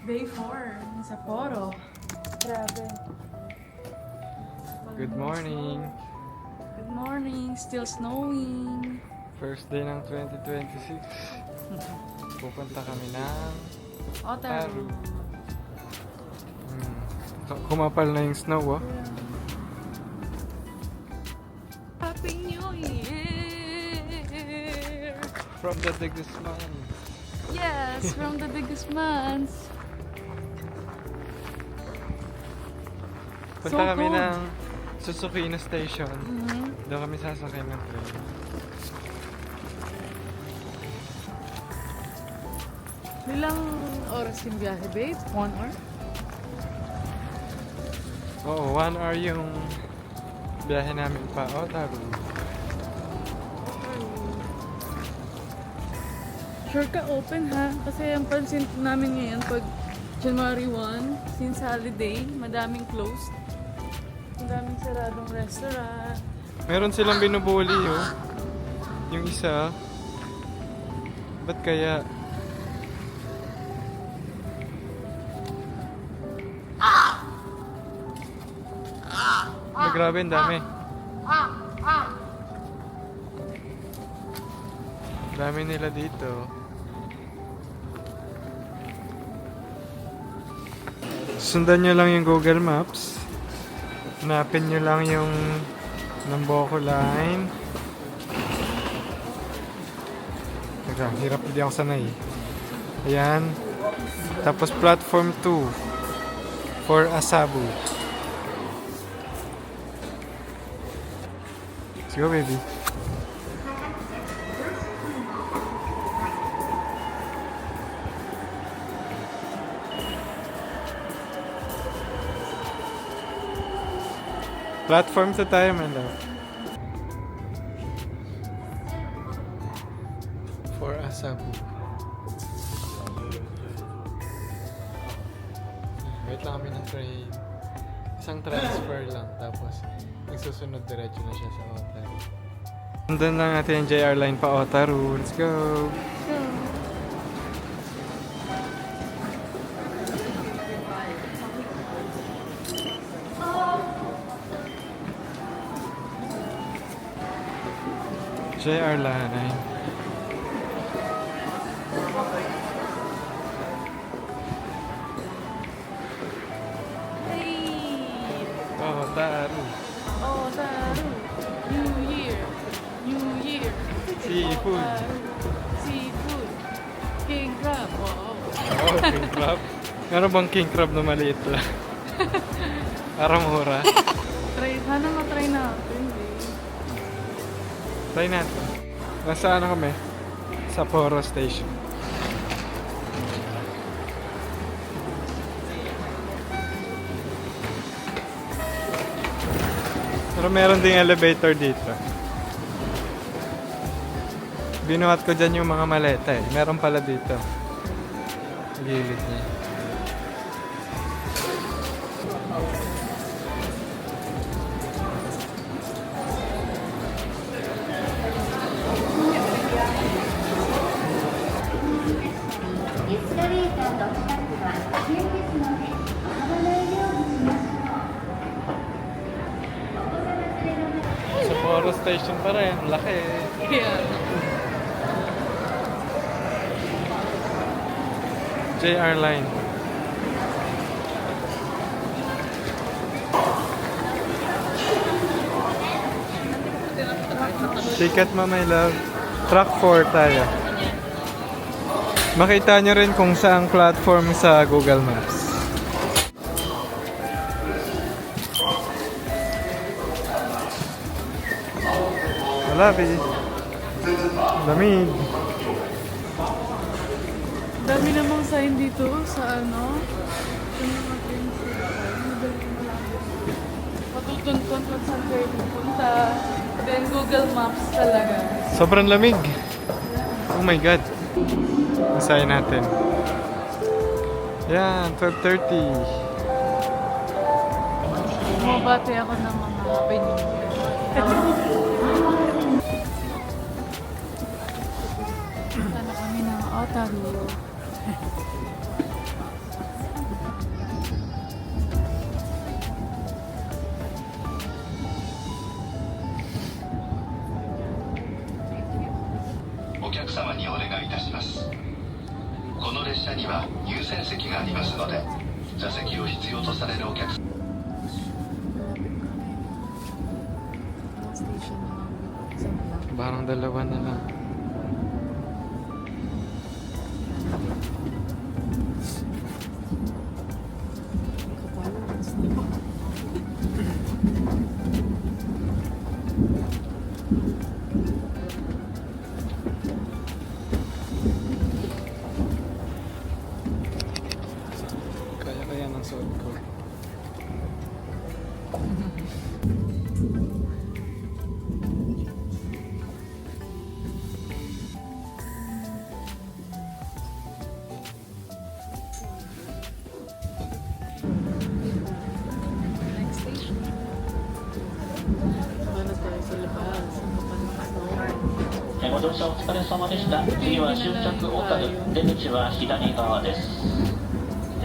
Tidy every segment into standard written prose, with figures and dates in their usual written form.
Day 4 ng Sapporo. Grabe. Good morning! Good morning. Still snowing. First day ng 2026. Pupunta kami ng Otaru. Kumapal na yung snow, oh. Happy New Year! From the biggest man. Yes, from the biggest months. Punta kami cold. ng Susukino Station. Mhm. Doon kami sasakay ng train. Ilang oras yung biyahe, babe? 1 hour? Oo, 1 hour yung biyahe namin pa Otaru. Sure ka open ha? Kasi ang pansin namin ngayon pag January 1, since holiday, madaming closed. Madaming saradong restaurant. Meron silang binubuli, oh. Yung isa. Ba't kaya? Grabe, ang dami. Dami nila dito. Sundan nyo lang yung Google Maps. Hanapin nyo lang yung Namboco line. Teka, hirap, hindi ako sanay. Ayan. Tapos platform 2 for Asabu. Let's go, baby. Platform 2 tayo, man daw. For Asabu. Wait lang kami ng train. Isang transfer lang. Tapos, yung susunod diretso na siya sa Otaru. Nandun lang natin yung JR line pa Otaru. Let's go! JR line. Hey! Otaru. Otaru! New Year! New Year! Seafood. Otaru. Seafood! King crab! Wow! Oh, king crab. Meron bang king crab na maliit lang? Para mura. Sana matry natin, eh. Try natin. Nasa ano kami? Sapporo Station. Pero meron ding elevator dito. Binuhat ko dyan yung mga maleta eh. Meron pala dito. Gilid niya. Sapporo Station pa rin. Laki eh. Yeah. JR line. Ticket mo, my love. Track 4 tayo. Makita nyo rin kung saang platform sa Google Maps. Wala, baby. Lamig. Dami namang sign dito sa ano. Matutuntun kung saan kayo pupunta. Then Google Maps talaga. Sobrang lamig. Oh my God. Masahin natin. Yan, 12:30. Bumabati ako ng mga Happy New Year. Punta na kami ng Otaru. 優先席がありますので、座席を必要とされるお客様 Station na lang. Isang lang. Parang dalawa na lang. Kapalans na. Kaya ng suot ko. Next station. Paano tayo sa labas? Ang kapalakas na. ご乗車お疲れ様でした。次は終着小樽。出口は左側です。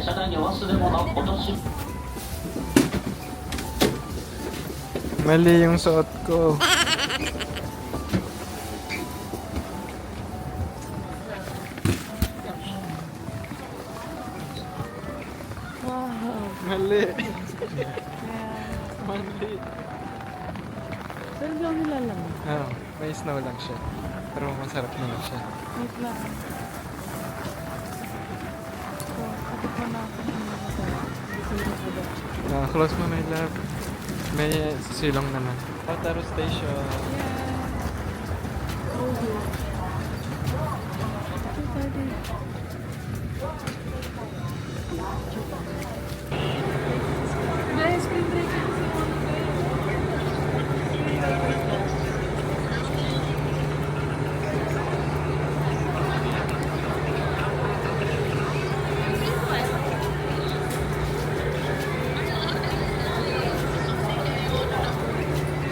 車内にお忘れ物、落とし Mali yung suot ko. Wow. Mali. Yeah. Mali. Pero hindi ako nilalang. Oh, may snow lang siya. Pero masarap naman siya. Wait lang. So, kapit ko na ako ng mga tayo. Silong ko ba? Close mo, my love. May silong naman. Otaru Station. Yeah. Oh, good. Okay, daddy. Guys, spring break na kasi ako na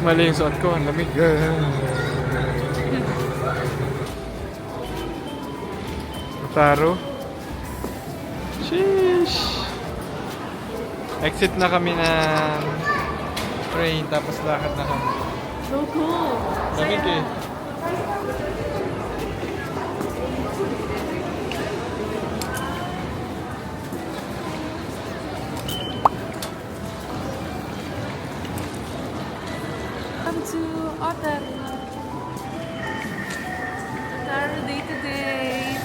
Mali yung suot ko. Ang lamig. Otaru. Sheesh. Exit na kami ng train. Tapos lakad na kami. So cool. Lamig eh. Welcome to Otaru. Otaru day today.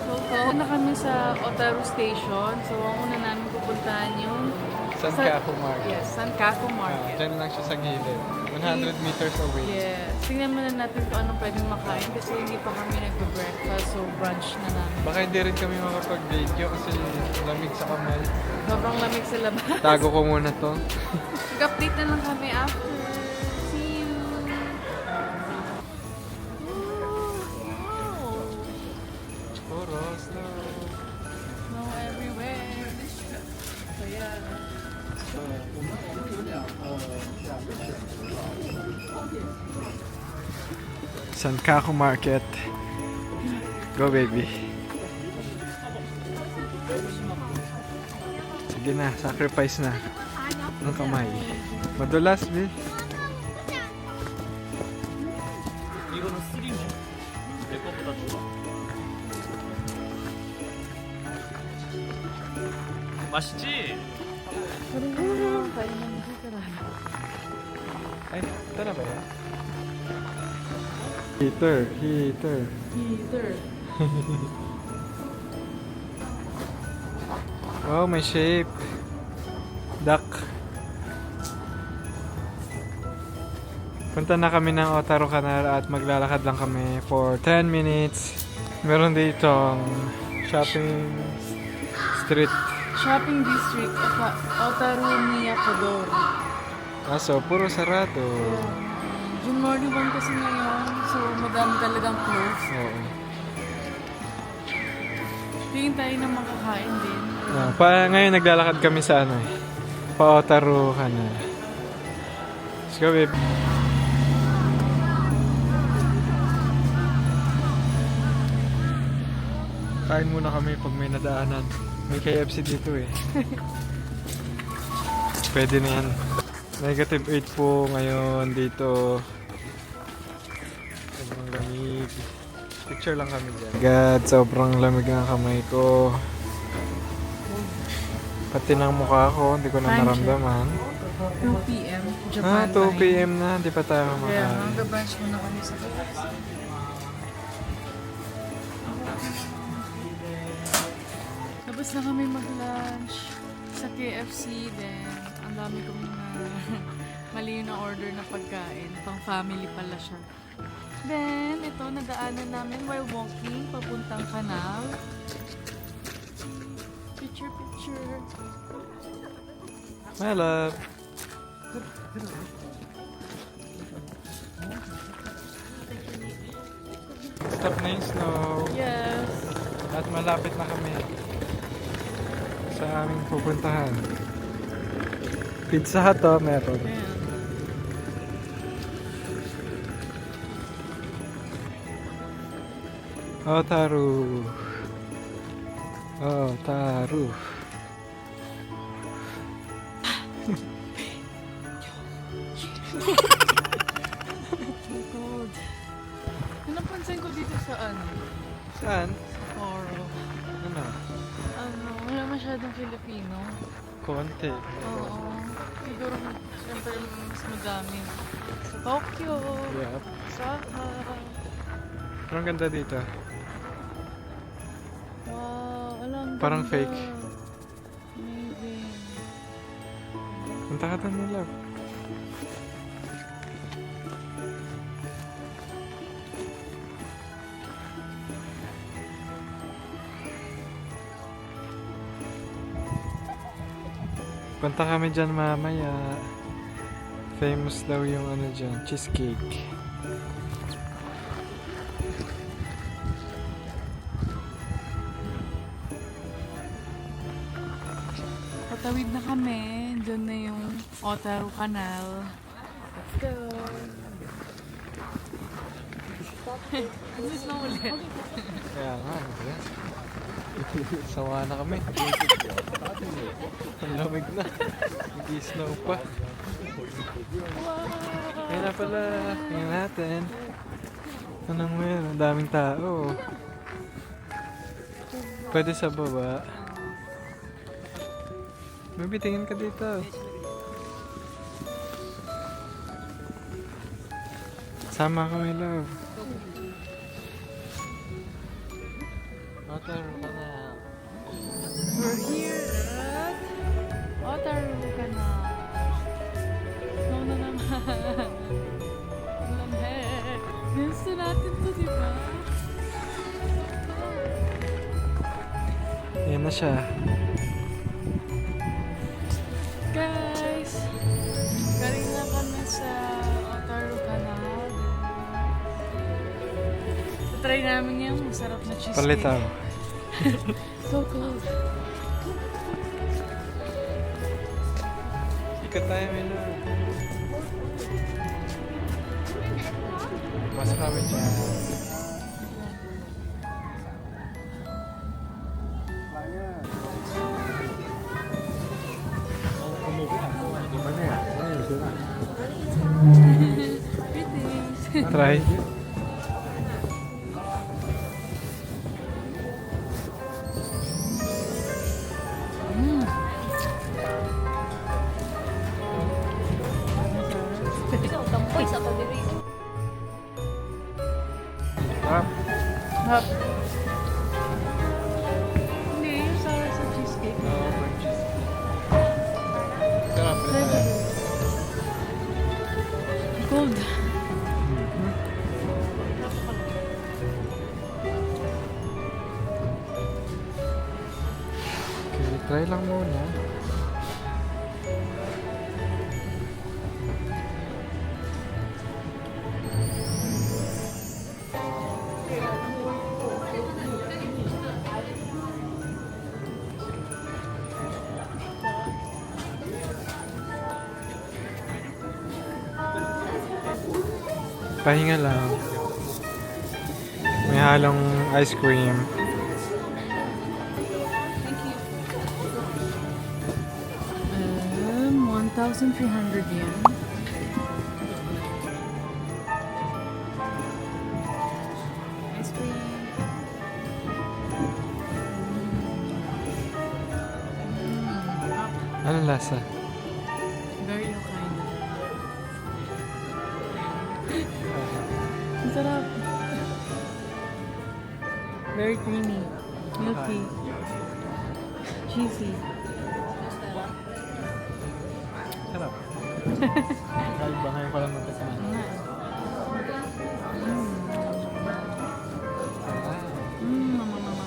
So, na kami sa Otaru Station. So, ang una namin pupuntahan yung Sankaku Market. Yes, Sankaku Ah, Market. dyan lang siya sa gilid. 100 meters away. Yes. Tingnan muna natin kung anong pwedeng makain kasi hindi pa kami nag-breakfast. So, brunch na namin. Baka hindi rin kami makapag-video kasi lamig sa kamay. Sobrang lamig sa labas. Tago ko muna to. Mag-update na lang kami after. See you! Puro snow. Snow everywhere. So, yeah. Sankaku Market. Go baby. Sige na, sacrifice na. Ang kamay. Madulas, be. 맛있지? Kain na nito karami. Ay, ito na ba yan? Heater. Heater. Wow, may shape. Duck. Punta na kami ng Otaru Canal at maglalakad lang kami for 10 minutes. Meron ditong shopping street. Shopping district of Otaru Miyakadori. Kaso, puro sarado. January 1 kasi ngayon, so madami talagang clothes. Oo. Tingin tayo na makakain din. Ngayon naglalakad kami sa ano eh. Pa Otaru Canal. Let's go, babe. Kain muna kami pag may nadaanan. May KFC dito eh. Pwede na yan. Negative 8 po ngayon dito. Sobrang lamig. Picture lang kami dyan. God, sobrang lamig ng kamay ko. Pati ng mukha ko, hindi ko na Time check. naramdaman. 2 p.m. Japan Ah, 2 time. p.m. na. Hindi pa tayo Kaya kumakain. mag-brunch muna kami sa KFC. Tapos na kami mag-lunch sa KFC. Then, ang dami kong mali na order na pagkain. Pang family pala siya. Then, ito, nadaanan namin while walking papuntang kanal. Picture, picture. My love. Stop na yung snow. Yes. At malapit na kami sa aming pupuntahan. Pizza Hut to, meron. Ayan. Otaru. Otaru. Cold. Yung napansin ko dito sa Saan? Oro. Ano? Wala masyadong Filipino. Konti. Oo. Siguro, siyempre, mas madami. Sa Tokyo, Yep. Osaka. Pero ang ganda dito. Wow, alam Parang fake. Amazing. Punta ka doon, my love. Punta kami dyan mamaya. Famous daw yung ano dyan, cheesecake. Patawid na kami. Doon na yung Otaru Canal. Let's go. Alis na ulit. Kaya nga, sawa na kami. Ang lamig na. Hindi snow pa. Wow! Kaya na pala, tingnan natin. Anong meron? Ang daming tao. Pwede sa baba. Baby, tingin ka dito. Sama ko, my love. Otaru ka na. We're here at Otaru Canal. Snow na naman. Lamig. Gusto natin to, di ba? Yan na siya. Guys, galing na kami sa Otaru Canal. Try namin yung masarap na cheesecake. Palitaw. So cold. Ikat tayo, my love. Mas kami dyan. Greetings. Try. Sarap. Hap. Hindi, yung sour sa cheesecake. Oo, burnt cheese. Sarap. Try mo. Cold. Okay, try lang muna. Pahinga lang. May halong ice cream. 1,300 yen. Ice cream. Anong lasa? Very Hokkaido. Ang sarap. Very creamy. Milky. Cheesy. Sarap. Kahit ba ngayon ko lang natikman. Mama.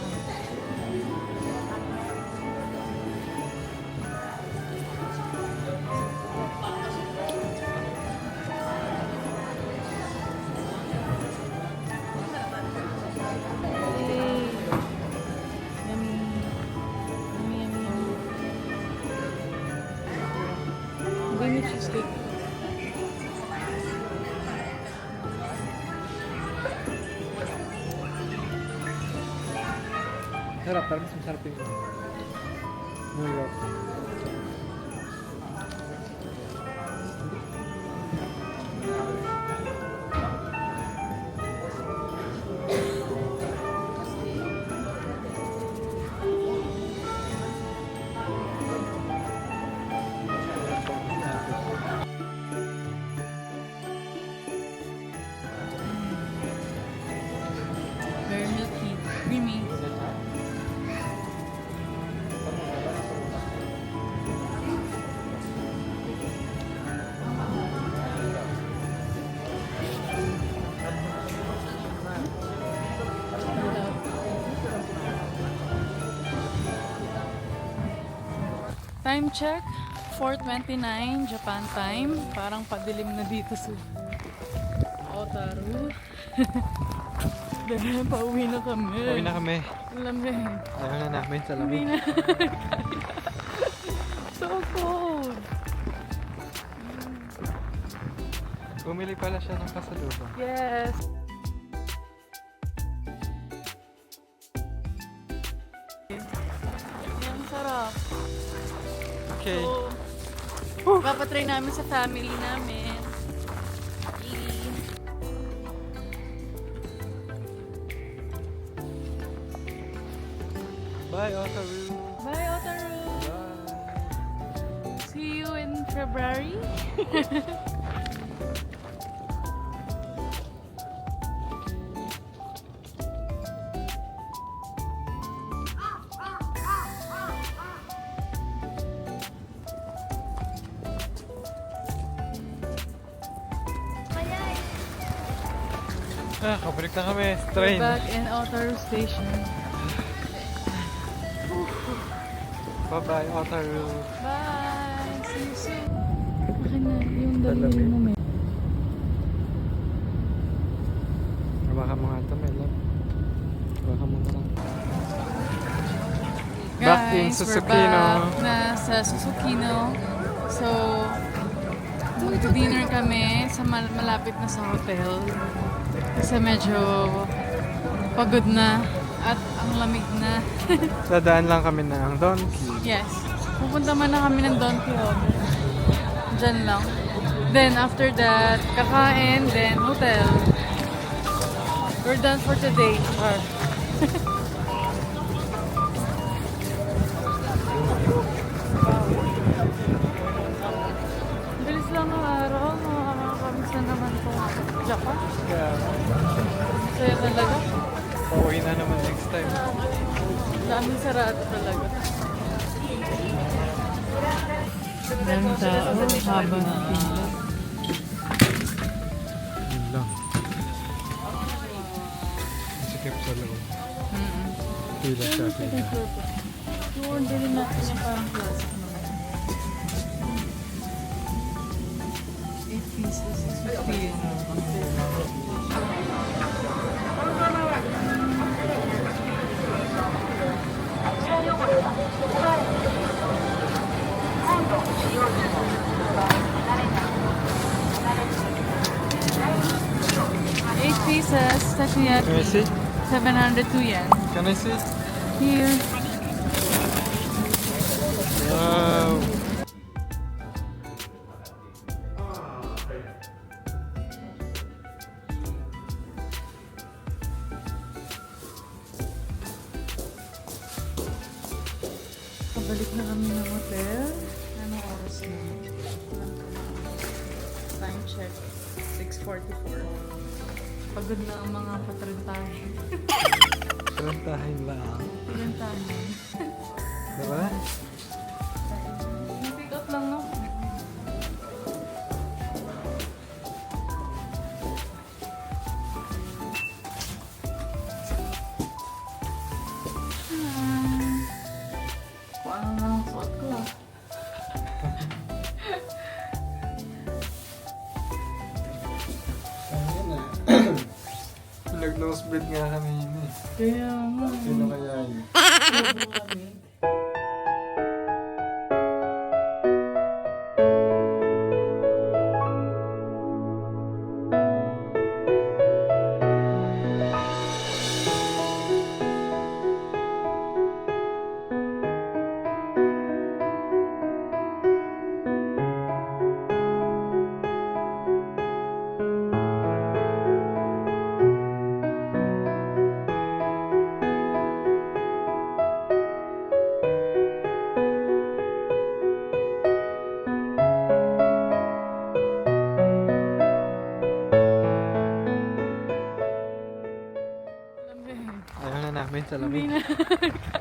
Yay! Yummy. Yummy. Creamy cheesecake. Sarap, pero mas masarap yung New York. Very milky. Creamy. Time check, 4:29 Japan time. Parang padilim na dito sa Otaru. Dahil pauwi na kami. Pauwi na kami. Lamig. Ayaw na namin sa Hindi lamig. na. So cold. Bumili pala siya ng pasalubong. Yes. Yan, sarap. Okay. So, papatry namin sa family namin. Bye, Otaru. Bye, Otaru. Bye. See you in February. Kabalik na kami sa train. We're back in Otaru Station. Bye-bye, Otaru. Bye! See you soon! Akin na, yung dalawin mo may. Hawakan mo nga ito, may love. Hawakan mo lang. Back in Guys, we're Susukino. back na sa Susukino. So, mag-dinner kami sa malapit na sa hotel. Kasi medyo pagod na at ang lamig na. Dadaan lang kami na ang Donkey. Yes. Pupunta man na kami ng Don Quixote. Diyan lang. Then after that, kakain, then hotel. We're done for today. Bilis lang ang araw. Makakamiss na naman po Japan. Kaya, Saya talaga. pauwi na naman next time. Daming sarado talaga. Daming tao, haba ng pila. Yun lang. Sikip sa loob. Pila siya, pila. I-orderin natin yung parang plastic naman. 8 pieces, 650. Eight pieces, takoyaki. Can I see? 702 yen. Can I see? Here. Wow. Pabalik na kami ng hotel. Anong oras na? Time check. 6:44. Pagod na ang mga patrintahin. Kantahin lang. Patrintahin. Diba? Pick up lang, no? Kung ano lang ang suot ko, ah. Ayun na. Nag-nosebleed nga kami yun eh. Kaya nga. Sino kaya yun? Ayaw na namin sa Hindi lamig. na.